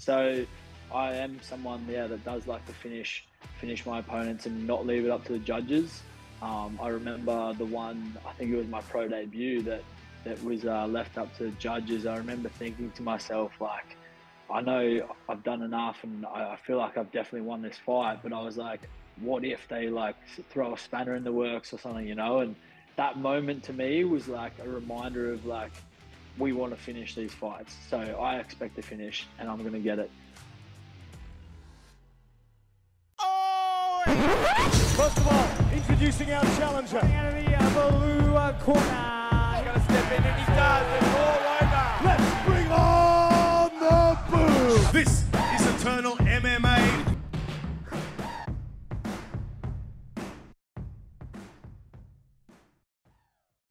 So I am someone, that does like to finish my opponents and not leave it up to the judges. I remember the one, I think it was my pro debut, that was left up to the judges. I remember thinking to myself, like, I know I've done enough and I feel like I've definitely won this fight, but I was like, what if they like throw a spanner in the works or something, And that moment to me was like a reminder of like, we want to finish these fights. So I expect to finish and I'm going to get it. First of all, introducing our challenger. Out of the blue corner. He's going to step in and he does. It's all over. Let's bring on the boom. This is Eternal MMA.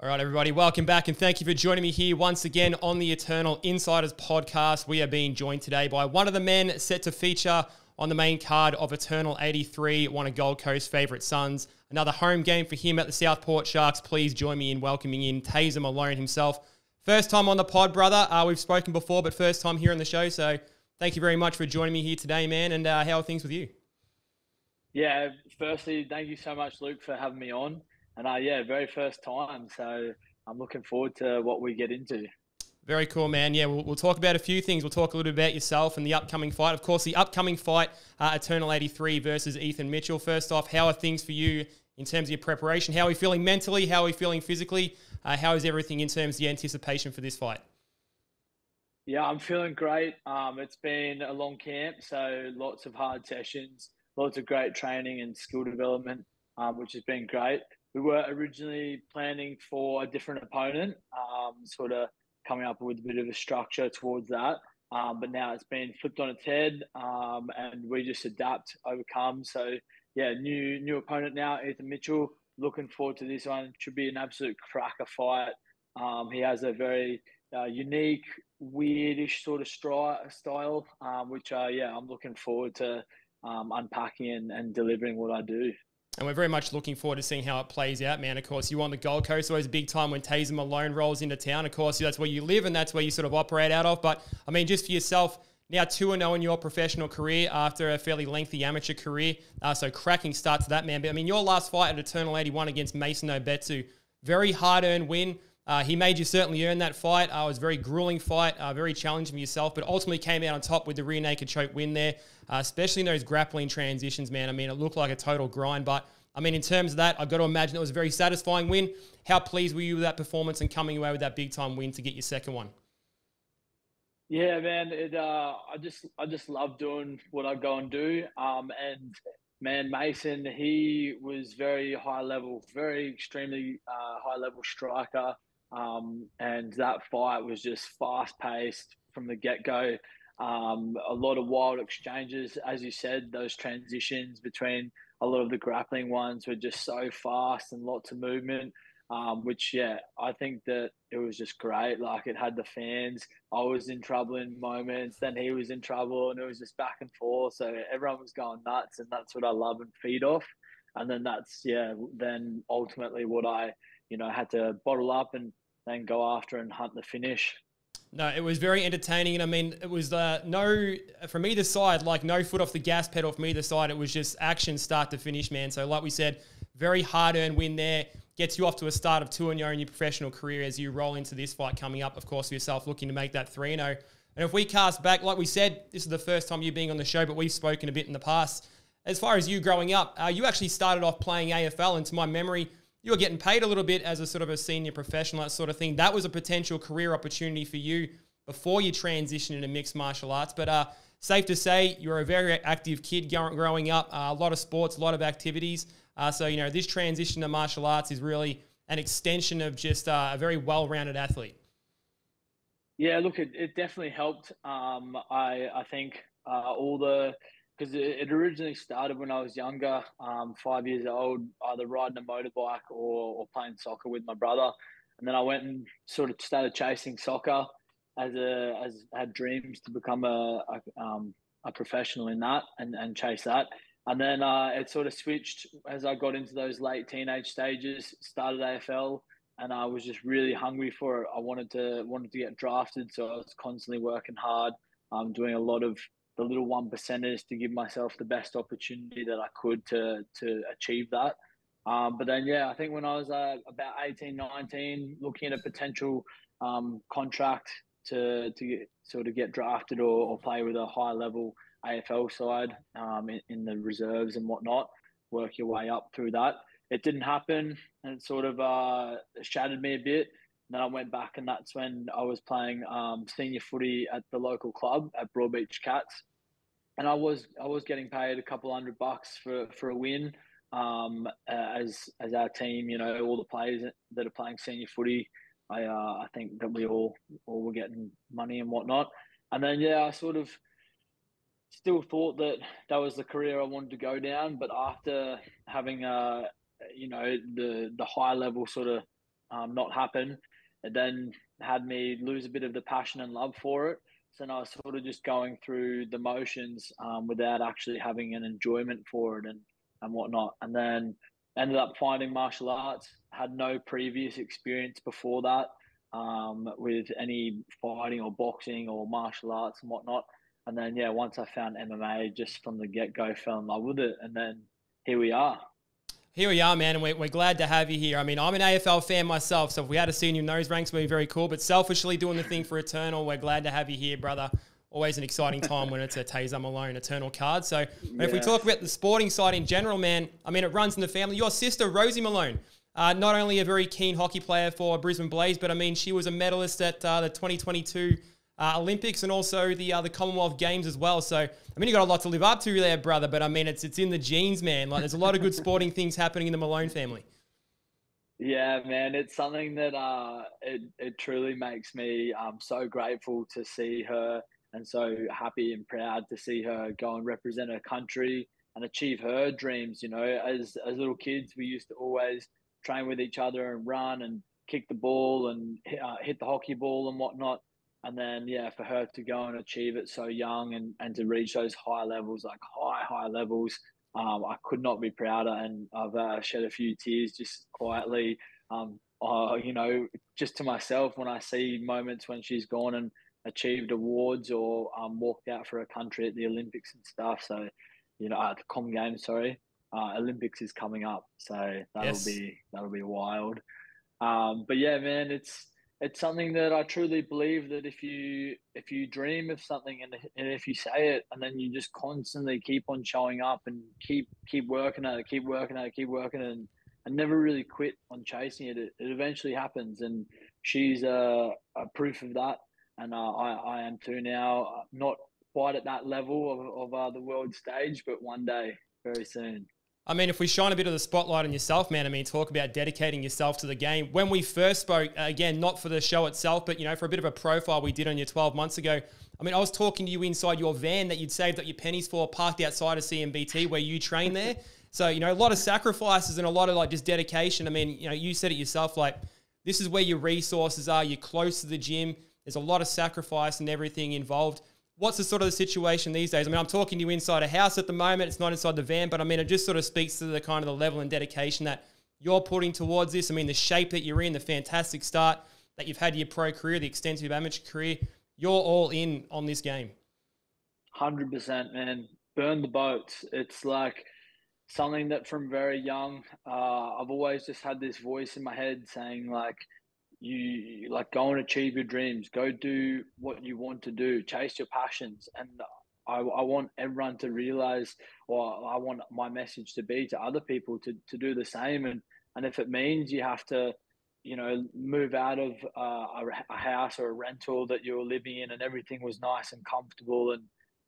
All right, everybody, welcome back and thank you for joining me here once again on the Eternal Insiders Podcast. We are being joined today by one of the men set to feature on the main card of Eternal 83, one of Gold Coast's favourite sons. Another home game for him at the Southport Sharks. Please join me in welcoming in Tasar Malone himself. First time on the pod, brother. We've spoken before, but first time here on the show. So thank you very much for joining me here today, man. And how are things with you? Yeah, firstly, thank you so much, Luke, for having me on. And very first time. So I'm looking forward to what we get into. Very cool, man. Yeah, we'll talk about a few things. We'll talk a little bit about yourself and the upcoming fight. Of course, the upcoming fight, Eternal 83 versus Ethan Mitchell. First off, how are things for you in terms of your preparation? How are you feeling mentally? How are you feeling physically? How is everything in terms of the anticipation for this fight? Yeah, I'm feeling great. It's been a long camp, so lots of hard sessions, lots of great training and skill development, which has been great. We were originally planning for a different opponent, sort of coming up with a bit of a structure towards that. But now it's been flipped on its head, and we just adapt, overcome. So, new opponent now, Ethan Mitchell. Looking forward to this one. It should be an absolute cracker fight. He has a very unique, weirdish sort of style, which, I'm looking forward to unpacking and delivering what I do. And we're very much looking forward to seeing how it plays out, man. Of course, you on the Gold Coast, always a big time when Tasar Malone rolls into town. Of course, that's where you live and that's where you sort of operate out of. But, I mean, just for yourself, now 2-0 in your professional career after a fairly lengthy amateur career. So cracking start to that, man. But, I mean, your last fight at Eternal 81 against Mason Obetsu, very hard-earned win. He made you certainly earn that fight. It was a very grueling fight, very challenging for yourself, but ultimately came out on top with the rear naked choke win there, especially in those grappling transitions, man. I mean, it looked like a total grind, but I mean, in terms of that, I've got to imagine it was a very satisfying win. How pleased were you with that performance and coming away with that big-time win to get your second one? Yeah, man, I just love doing what I go and do. And man, Mason, he was very high level, very extremely high level striker. And that fight was just fast paced from the get go. A lot of wild exchanges, as you said, those transitions between a lot of the grappling ones were just so fast and lots of movement, which, I think that it was just great. Like, it had the fans. I was in trouble in moments, then he was in trouble, and it was just back and forth. So everyone was going nuts, and that's what I love and feed off. And then that's, then ultimately what I, had to bottle up and then go after and hunt the finish. No, it was very entertaining. And I mean, it was no, from either side, like no foot off the gas pedal from either side. It was just action start to finish, man. So like we said, very hard-earned win there. Gets you off to a start of 2-0 in your professional career as you roll into this fight coming up, of course, for yourself, looking to make that 3-0. And if we cast back, like we said, this is the first time you being on the show, but we've spoken a bit in the past. As far as you growing up, you actually started off playing AFL, and to my memory, you were getting paid a little bit as a sort of a senior professional, that sort of thing. That was a potential career opportunity for you before you transitioned into mixed martial arts. But safe to say, you're a very active kid growing up, a lot of sports, a lot of activities. So, this transition to martial arts is really an extension of just a very well-rounded athlete. Yeah, look, it definitely helped. I think because it originally started when I was younger, 5 years old, either riding a motorbike or playing soccer with my brother. And then I went and sort of started chasing soccer as had dreams to become a professional in that and chase that. And then it sort of switched as I got into those late teenage stages, started AFL, and I was just really hungry for it. I wanted to get drafted, so I was constantly working hard. doing a lot of the little 1%ers to give myself the best opportunity that I could to achieve that. But then, yeah, I think when I was about 18, 19, looking at a potential contract to get drafted or play with a high level AFL side in the reserves and whatnot, work your way up through that. It didn't happen, and it sort of shattered me a bit. And then I went back, and that's when I was playing senior footy at the local club at Broadbeach Cats, and I was getting paid a couple $100 for a win. As our team, all the players that are playing senior footy, I think that we all were getting money and whatnot. And then, yeah, I sort of still thought that was the career I wanted to go down. But after having, the high level sort of not happen, it then had me lose a bit of the passion and love for it. So now I was sort of just going through the motions without actually having an enjoyment for it and whatnot. And then ended up finding martial arts, had no previous experience before that with any fighting or boxing or martial arts and whatnot. And then, yeah, once I found MMA, just from the get-go, fell in love with it. And then here we are. Here we are, man, and we're glad to have you here. I mean, I'm an AFL fan myself, so if we had a seen you in those ranks, it would be very cool. But selfishly doing the thing for Eternal, we're glad to have you here, brother. Always an exciting time when it's a Tasar Malone Eternal card. So if we talk about the sporting side in general, man, I mean, it runs in the family. Your sister, Rosie Malone, not only a very keen hockey player for Brisbane Blaze, but I mean, she was a medalist at the 2022 Olympics and also the Commonwealth Games as well. So, I mean, you got a lot to live up to there, brother, but I mean, it's in the genes, man. Like, there's a lot of good sporting things happening in the Malone family. Yeah, man, it's something that it truly makes me so grateful to see her and so happy and proud to see her go and represent her country and achieve her dreams. As little kids, we used to always train with each other and run and kick the ball and hit the hockey ball and whatnot. And then, yeah, for her to go and achieve it so young and to reach those high levels, like high levels, I could not be prouder. And I've shed a few tears just quietly, just to myself when I see moments when she's gone and achieved awards or walked out for a country at the Olympics and stuff. So, at the Com Games, Olympics is coming up. So that'll be wild. But yeah, man, it's something that I truly believe that if you dream of something and if you say it and then you just constantly keep on showing up and keep working at it, and never really quit on chasing it, it eventually happens. And she's a proof of that. And I am too now, not quite at that level of the world stage, but one day, very soon. I mean, if we shine a bit of the spotlight on yourself, man, I mean, talk about dedicating yourself to the game. When we first spoke, again, not for the show itself, but, for a bit of a profile we did on you 12 months ago, I mean, I was talking to you inside your van that you'd saved up your pennies for, parked outside of CMBT where you train there. So, a lot of sacrifices and a lot of, just dedication. I mean, you said it yourself, this is where your resources are. You're close to the gym. There's a lot of sacrifice and everything involved. What's the sort of the situation these days? I mean, I'm talking to you inside a house at the moment. It's not inside the van, but I mean, it just sort of speaks to the kind of the level and dedication that you're putting towards this. I mean, the shape that you're in, the fantastic start that you've had your pro career, the extensive amateur career, you're all in on this game. 100%, man. Burn the boats. It's like something that from very young, I've always just had this voice in my head saying you go and achieve your dreams, go do what you want to do, chase your passions. And I want everyone to realize, or I want my message to be to other people to do the same. And if it means you have to, move out of a house or a rental that you were living in and everything was nice and comfortable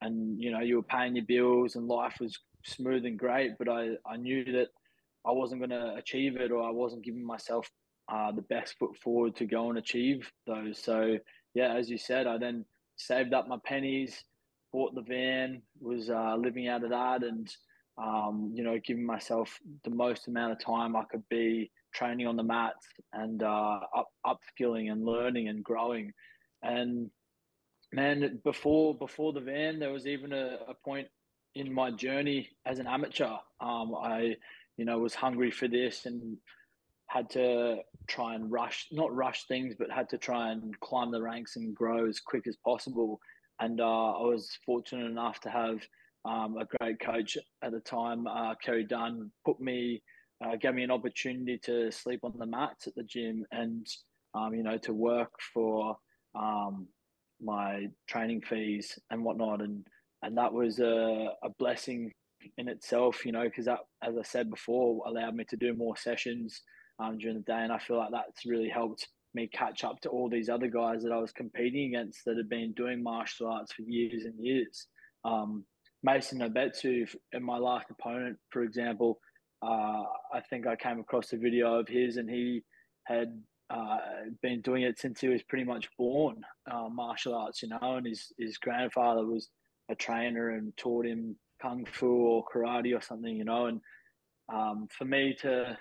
and you were paying your bills and life was smooth and great, but I knew that I wasn't going to achieve it, or I wasn't giving myself the best foot forward to go and achieve those. So yeah, as you said, I then saved up my pennies, bought the van, was living out of that, and giving myself the most amount of time I could be training on the mats and upskilling and learning and growing. And man, before the van, there was even a point in my journey as an amateur. I was hungry for this and had to try and not rush things, but had to try and climb the ranks and grow as quick as possible. And I was fortunate enough to have a great coach at the time, Kerry Dunn, gave me an opportunity to sleep on the mats at the gym and, to work for my training fees and whatnot. And that was a blessing in itself, because that, as I said before, allowed me to do more sessions during the day. And I feel like that's really helped me catch up to all these other guys that I was competing against that had been doing martial arts for years and years. Mason Obetsu, my last opponent, for example, I think I came across a video of his, and he had been doing it since he was pretty much born, martial arts, and his grandfather was a trainer and taught him kung fu or karate or something, and for me to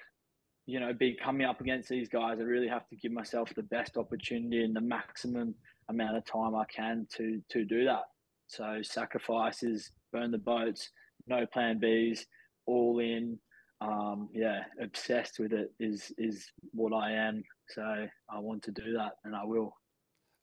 be coming up against these guys, I really have to give myself the best opportunity and the maximum amount of time I can to do that. So sacrifices, burn the boats, no plan Bs, all in. Obsessed with it is what I am. So I want to do that, and I will.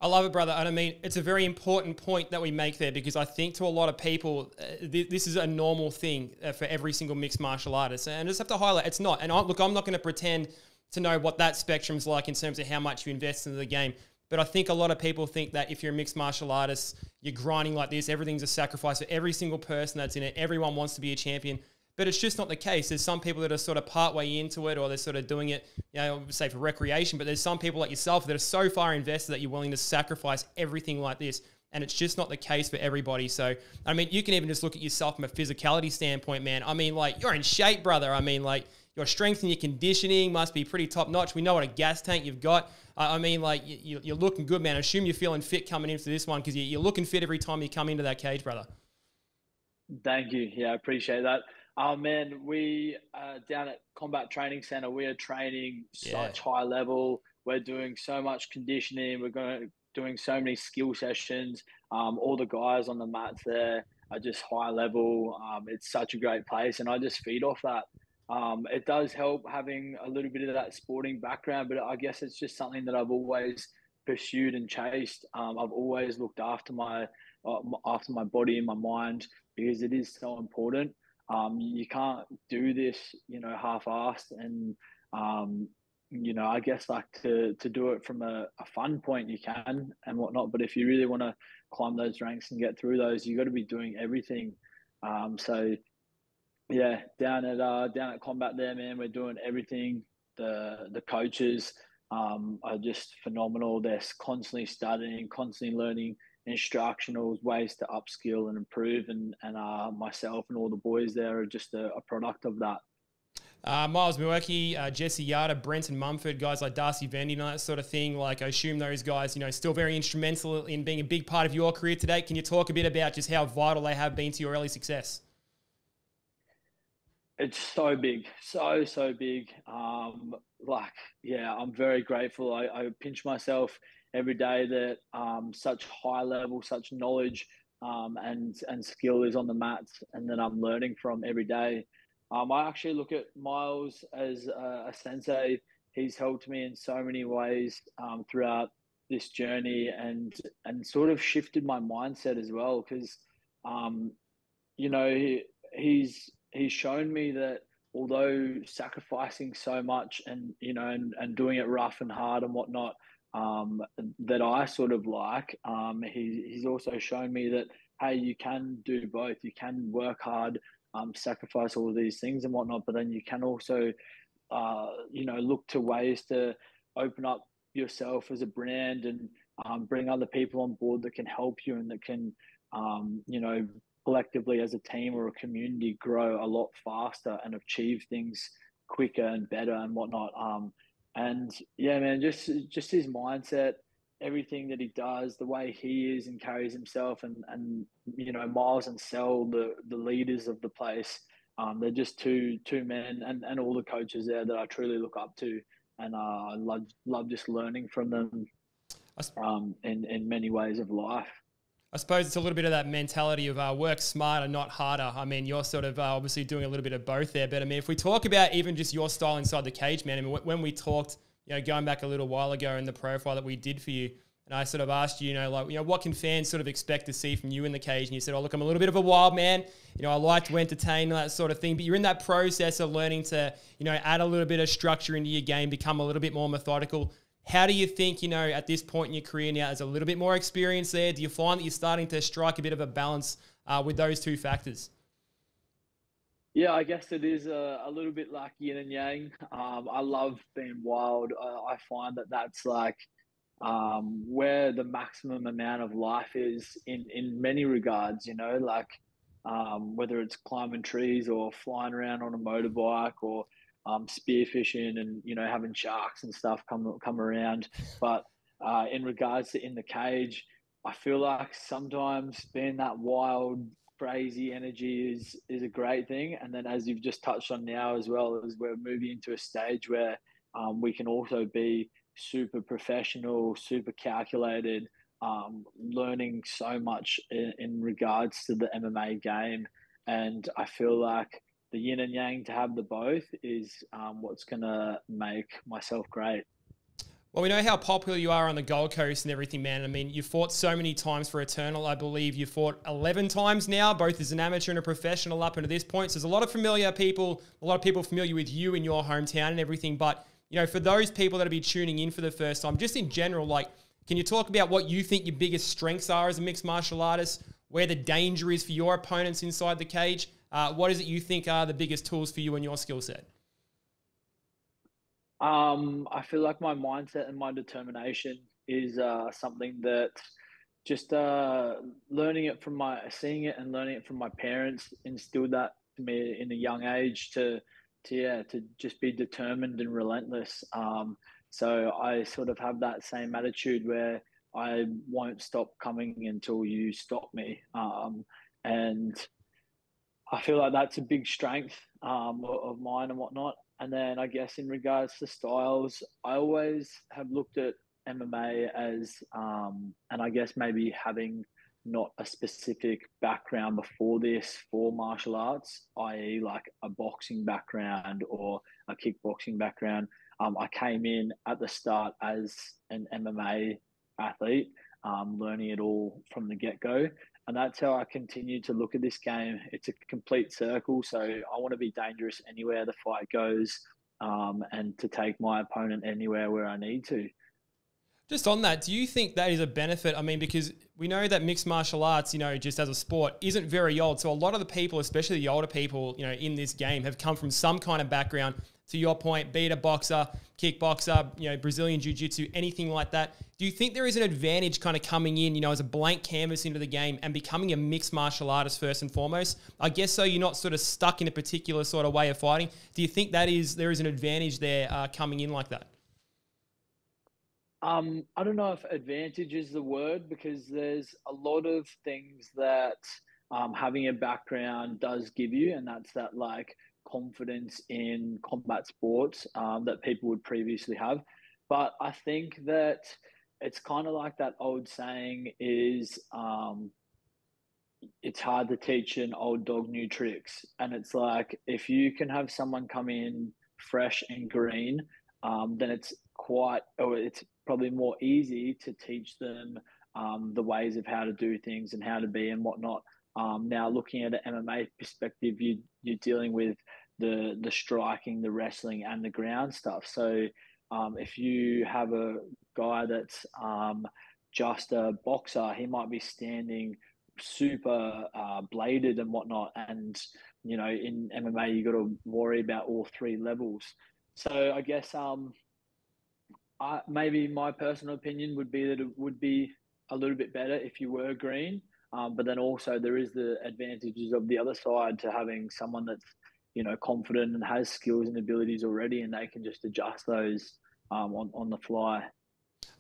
I love it, brother. And I mean, it's a very important point that we make there, because I think to a lot of people, this is a normal thing for every single mixed martial artist. And I just have to highlight, it's not. And I'm not going to pretend to know what that spectrum's like in terms of how much you invest into the game. But I think a lot of people think that if you're a mixed martial artist, you're grinding like this, everything's a sacrifice for every single person that's in it. Everyone wants to be a champion. But it's just not the case. There's some people that are sort of partway into it, or they're sort of doing it, say for recreation. But there's some people like yourself that are so far invested that you're willing to sacrifice everything like this. And it's just not the case for everybody. So, I mean, you can even just look at yourself from a physicality standpoint, man. I mean, like, you're in shape, brother. I mean, like, your strength and your conditioning must be pretty top notch. We know what a gas tank you've got. I mean, like, you're looking good, man. I assume you're feeling fit coming into this one, because you're looking fit every time you come into that cage, brother. Thank you. Yeah, I appreciate that. Man, we down at Combat Training Center, we are training such high level. We're doing so much conditioning. We're doing so many skill sessions. All the guys on the mats there are just high level. It's such a great place, and I just feed off that. It does help having a little bit of that sporting background, but I guess it's just something that I've always pursued and chased. I've always looked after my body and my mind, because it is so important. You can't do this, half-assed, and, I guess like to do it from a fun point, you can and whatnot. But if you really want to climb those ranks and get through those, you got to be doing everything. So yeah, down at Combat there, man, we're doing everything. The coaches are just phenomenal. They're constantly studying, constantly learning instructional ways to upskill and improve, and myself and all the boys there are just a product of that. Miles Milwaukee, Jesse Yarder, Brenton Mumford, guys like Darcy Vendy, that sort of thing. Like, I assume those guys, still very instrumental in being a big part of your career today. Can you talk a bit about just how vital they have been to your early success? It's so big, so big. I'm very grateful. I pinch myself every day that such high level, such knowledge and skill is on the mats, and that I'm learning from every day. I actually look at Miles as a sensei. He's helped me in so many ways throughout this journey, and sort of shifted my mindset as well, because he's shown me that although sacrificing so much and doing it rough and hard and whatnot, that I sort of like, he's also shown me that, hey, you can do both. You can work hard, sacrifice all of these things and whatnot, but then you can also, look to ways to open up yourself as a brand and bring other people on board that can help you and that can, collectively as a team or a community grow a lot faster and achieve things quicker and better and whatnot. And yeah, man, just his mindset, everything that he does, the way he is and carries himself, and Miles and Sel, the leaders of the place, they're just two men, and all the coaches there that I truly look up to, and I love just learning from them in many ways of life. I suppose it's a little bit of that mentality of work smarter, not harder. I mean, you're sort of obviously doing a little bit of both there. But I mean, if we talk about even just your style inside the cage, man, I mean, when we talked, going back a little while ago in the profile that we did for you, and I sort of asked you, what can fans sort of expect to see from you in the cage? And you said, oh, look, I'm a little bit of a wild man. I like to entertain, that sort of thing. But you're in that process of learning to, add a little bit of structure into your game, become a little bit more methodical. How do you think, at this point in your career now, there's a little bit more experience there? Do you find that you're starting to strike a bit of a balance with those two factors? Yeah, I guess it is a little bit like yin and yang. I love being wild. I find that that's like where the maximum amount of life is in many regards, whether it's climbing trees or flying around on a motorbike or spearfishing and, having sharks and stuff come around. But in regards to in the cage, I feel like sometimes being that wild, crazy energy is a great thing. And then as you've just touched on now as well, as we're moving into a stage where we can also be super professional, super calculated, learning so much in regards to the MMA game. And I feel like the yin and yang to have the both is what's going to make myself great. Well, we know how popular you are on the Gold Coast and everything, man. I mean, you fought so many times for Eternal. I believe you fought 11 times now, both as an amateur and a professional up until this point. So there's a lot of people familiar with you in your hometown and everything. But, for those people that will be tuning in for the first time, just in general, can you talk about what you think your biggest strengths are as a mixed martial artist, where the danger is for your opponents inside the cage? What is it you think are the biggest tools for you and your skill set? I feel like my mindset and my determination is something that just seeing it and learning it from my parents instilled that to me in a young age to just be determined and relentless. So I sort of have that same attitude where I won't stop coming until you stop me. And I feel like that's a big strength of mine and whatnot. And then I guess in regards to styles, I always have looked at MMA as, and I guess maybe having not a specific background before this for martial arts, i.e. like a boxing background or a kickboxing background. I came in at the start as an MMA athlete, learning it all from the get-go. And that's how I continue to look at this game. It's a complete circle. So I want to be dangerous anywhere the fight goes, and to take my opponent anywhere where I need to. Just on that, do you think that is a benefit? I mean, because we know that mixed martial arts, just as a sport, isn't very old. So a lot of the people, especially the older people, in this game have come from some kind of background. To your point, be it a boxer, kickboxer, Brazilian jiu-jitsu, anything like that. Do you think there is an advantage kind of coming in, as a blank canvas into the game and becoming a mixed martial artist first and foremost? I guess so you're not sort of stuck in a particular sort of way of fighting. Do you think there is an advantage there coming in like that? I don't know if advantage is the word, because there's a lot of things that having a background does give you, and that's that like confidence in combat sports that people would previously have. But I think that it's kind of like that old saying is it's hard to teach an old dog new tricks. And it's like, if you can have someone come in fresh and green, then it's probably more easy to teach them the ways of how to do things and how to be and whatnot. Now, looking at an MMA perspective, you're dealing with the striking, the wrestling, and the ground stuff. So if you have a guy that's just a boxer, he might be standing super bladed and whatnot. And, in MMA, you got to worry about all three levels. So I guess maybe my personal opinion would be that it would be a little bit better if you were green. But then also there is the advantages of the other side to having someone that's, confident and has skills and abilities already, and they can just adjust those on the fly.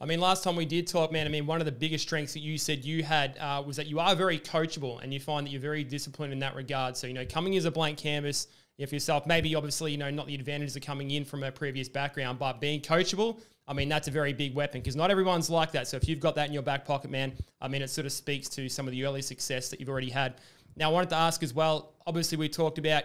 I mean, last time we did talk, man, I mean, one of the biggest strengths that you said you had was that you are very coachable, and you find that you're very disciplined in that regard. So, coming as a blank canvas, for yourself, maybe obviously, not the advantages of coming in from a previous background, but being coachable, I mean, that's a very big weapon, because not everyone's like that. So if you've got that in your back pocket, man, I mean, it sort of speaks to some of the early success that you've already had. Now, I wanted to ask as well, obviously we talked about,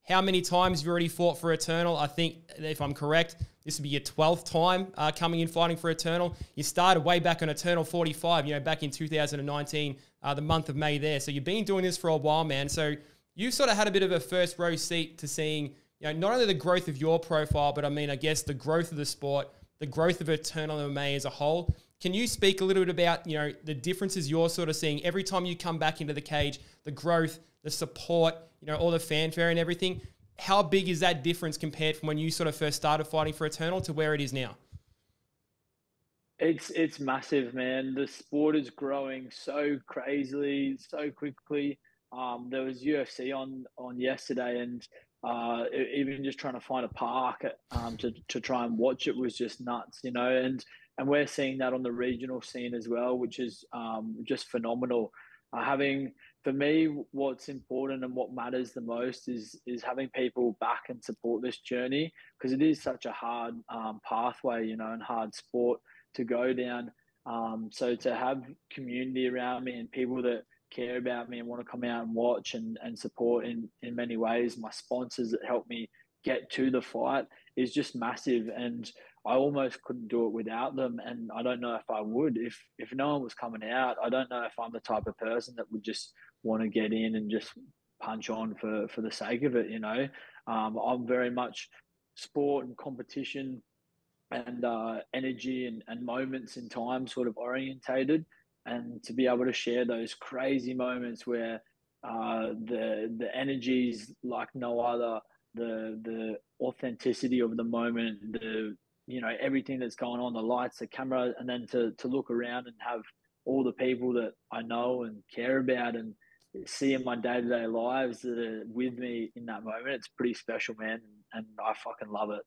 how many times you've already fought for Eternal. I think, if I'm correct, this would be your 12th time coming in fighting for Eternal. You started way back on Eternal 45, back in 2019, the month of May there. So you've been doing this for a while, man. So you've sort of had a bit of a first row seat to seeing, not only the growth of your profile, but I guess the growth of the sport, the growth of Eternal MMA as a whole. Can you speak a little bit about, the differences you're sort of seeing every time you come back into the cage, the growth, the support, all the fanfare and everything? How big is that difference compared from when you sort of first started fighting for Eternal to where it is now? It's massive, man. The sport is growing so crazily, so quickly. There was UFC on yesterday, and even just trying to find a park to try and watch it was just nuts, and we're seeing that on the regional scene as well, which is just phenomenal. For me, what's important and what matters the most is having people back and support this journey, because it is such a hard pathway, and hard sport to go down. So to have community around me and people that care about me and want to come out and watch and support in many ways, my sponsors that help me get to the fight, is just massive. And I almost couldn't do it without them. And I don't know if I would. If no one was coming out, I don't know if I'm the type of person that would just want to get in and just punch on for the sake of it, I'm very much sport and competition and energy and moments in time sort of orientated. And to be able to share those crazy moments where the energy's like no other, the authenticity of the moment, everything that's going on, the lights, the camera, and then to look around and have all the people that I know and care about and see in my day-to-day lives that are with me in that moment, it's pretty special, man. And I fucking love it.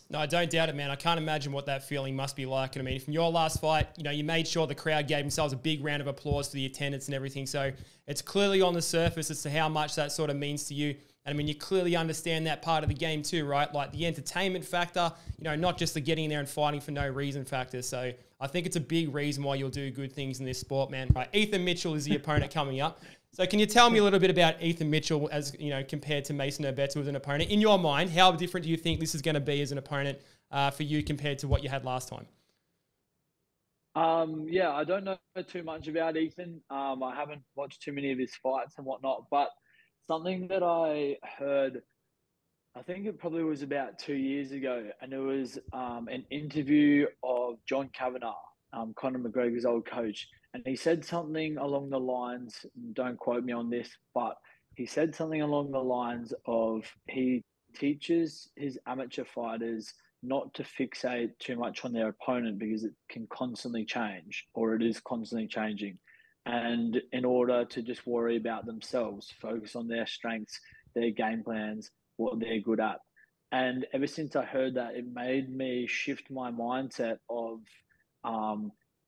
No, I don't doubt it, man. I can't imagine what that feeling must be like. And from your last fight, you made sure the crowd gave themselves a big round of applause for the attendance and everything. So it's clearly on the surface as to how much that sort of means to you. And you clearly understand that part of the game too, right? Like the entertainment factor, not just the getting there and fighting for no reason factor. So I think it's a big reason why you'll do good things in this sport, man. Right, Ethan Mitchell is the opponent coming up. So can you tell me a little bit about Ethan Mitchell as, compared to Mason Urbeto as an opponent? In your mind, how different do you think this is going to be as an opponent for you compared to what you had last time? I don't know too much about Ethan. I haven't watched too many of his fights and whatnot, but something that I heard, I think it probably was about 2 years ago, and it was an interview of John Kavanagh, Conor McGregor's old coach. And he said something along the lines, don't quote me on this, but he said something along the lines of he teaches his amateur fighters not to fixate too much on their opponent because it can constantly change, or it is constantly changing. And in order to just worry about themselves, focus on their strengths, their game plans, what they're good at. And ever since I heard that, it made me shift my mindset of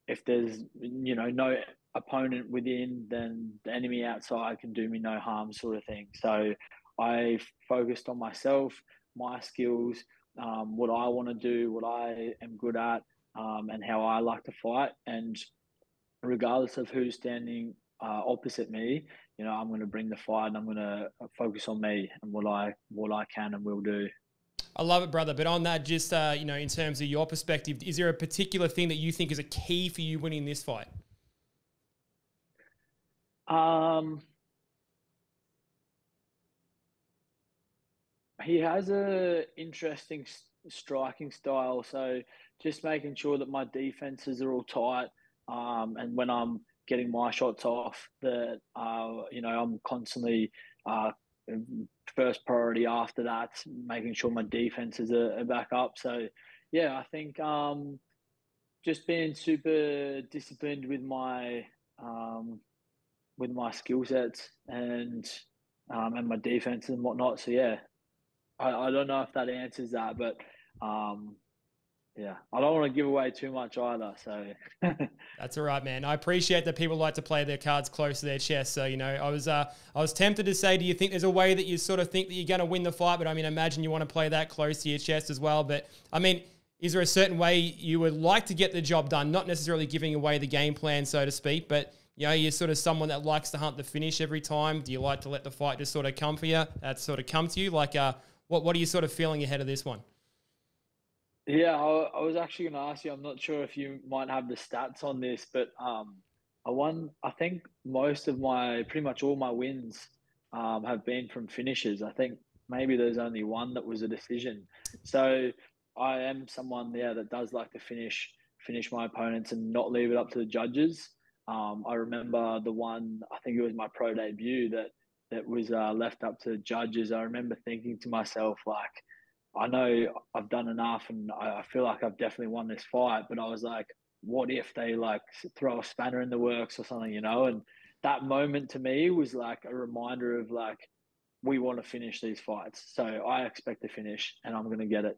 if there's, no opponent within, then the enemy outside can do me no harm, sort of thing. So I focused on myself, my skills, what I want to do, what I am good at, and how I like to fight. And regardless of who's standing opposite me, I'm going to bring the fight, and I'm going to focus on me and what I can and will do. I love it, brother. But on that, just, in terms of your perspective, is there a particular thing that you think is a key for you winning this fight? He has a interesting striking style. So just making sure that my defenses are all tight. And when I'm getting my shots off, that, I'm constantly first priority after that, making sure my defenses are back up. So, I think just being super disciplined with my skill sets and my defense and whatnot. So, I don't know if that answers that, but I don't want to give away too much either. So that's all right, man. I appreciate that people like to play their cards close to their chest. So, I was tempted to say, do you think there's a way that you sort of think that you're going to win the fight? But imagine you want to play that close to your chest as well. But is there a certain way you would like to get the job done? Not necessarily giving away the game plan, so to speak, but You know, you're sort of someone that likes to hunt the finish every time. Do you like to let the fight just sort of come for you? That sort of come to you? Like, what are you sort of feeling ahead of this one? Yeah, I was actually going to ask you. I'm not sure if you might have the stats on this, but I think pretty much all my wins have been from finishes. I think maybe there's only one that was a decision. So I am someone, that does like to finish my opponents and not leave it up to the judges. I remember the one, I think it was my pro debut that was left up to the judges. I remember thinking to myself, like, I know I've done enough and I feel like I've definitely won this fight, but I was like, what if they like throw a spanner in the works or something, And that moment to me was like a reminder of like, we want to finish these fights. So I expect to finish and I'm going to get it.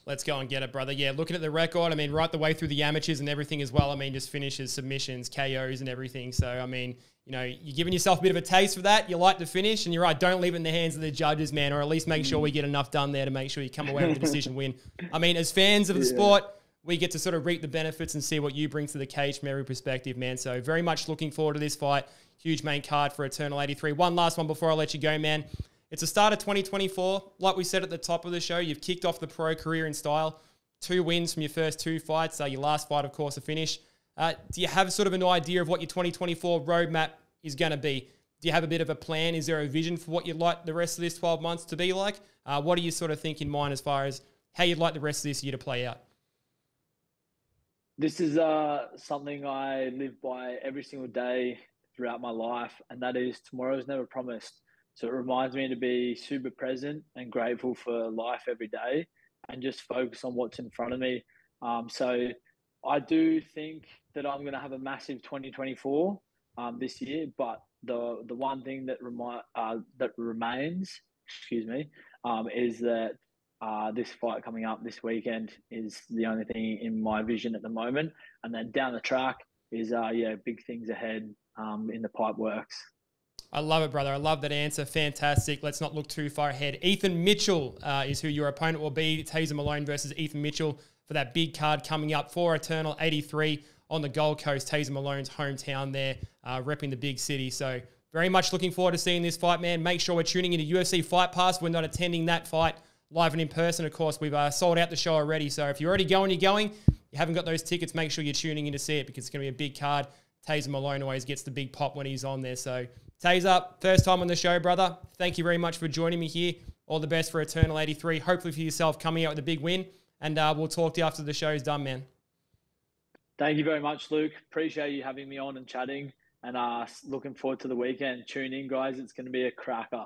Let's go and get it, brother. Yeah, looking at the record, I mean, right the way through the amateurs and everything as well. I mean, just finishes, submissions, KOs and everything. So, I mean, you're giving yourself a bit of a taste for that. You like to finish, and you're right, don't leave it in the hands of the judges, man, or at least make sure we get enough done there to make sure you come away with a decision win. I mean, as fans of the sport, we get to sort of reap the benefits and see what you bring to the cage from every perspective, man. So very much looking forward to this fight. Huge main card for Eternal 83. One last one before I let you go, man. It's the start of 2024. Like we said at the top of the show, you've kicked off the pro career in style. 2 wins from your first 2 fights. Your last fight, of course, a finish. Do you have sort of an idea of what your 2024 roadmap is going to be? Do you have a bit of a plan? Is there a vision for what you'd like the rest of this 12 months to be like? What do you sort of think in mind as far as how you'd like the rest of this year to play out? This is something I live by every single day throughout my life, and that is tomorrow's never promised. So it reminds me to be super present and grateful for life every day and just focus on what's in front of me. So I do think that I'm going to have a massive 2024 this year, but the one thing that remains, is that this fight coming up this weekend is the only thing in my vision at the moment. And then down the track is big things ahead in the pipe works. I love it, brother. I love that answer. Fantastic. Let's not look too far ahead. Ethan Mitchell is who your opponent will be. Tasar Malone versus Ethan Mitchell for that big card coming up for Eternal 83 on the Gold Coast. Tasar Malone's hometown there, repping the big city. So very much looking forward to seeing this fight, man. Make sure we're tuning into UFC Fight Pass. We're not attending that fight live and in person, of course. We've sold out the show already. So if you're already going, you're going. You haven't got those tickets, make sure you're tuning in to see it because it's going to be a big card. Tasar Malone always gets the big pop when he's on there. So Tasar, first time on the show, brother. Thank you very much for joining me here. All the best for Eternal 83. Hopefully for yourself coming out with a big win. And we'll talk to you after the show's done, man. Thank you very much, Luke. Appreciate you having me on and chatting. And looking forward to the weekend. Tune in, guys. It's going to be a cracker.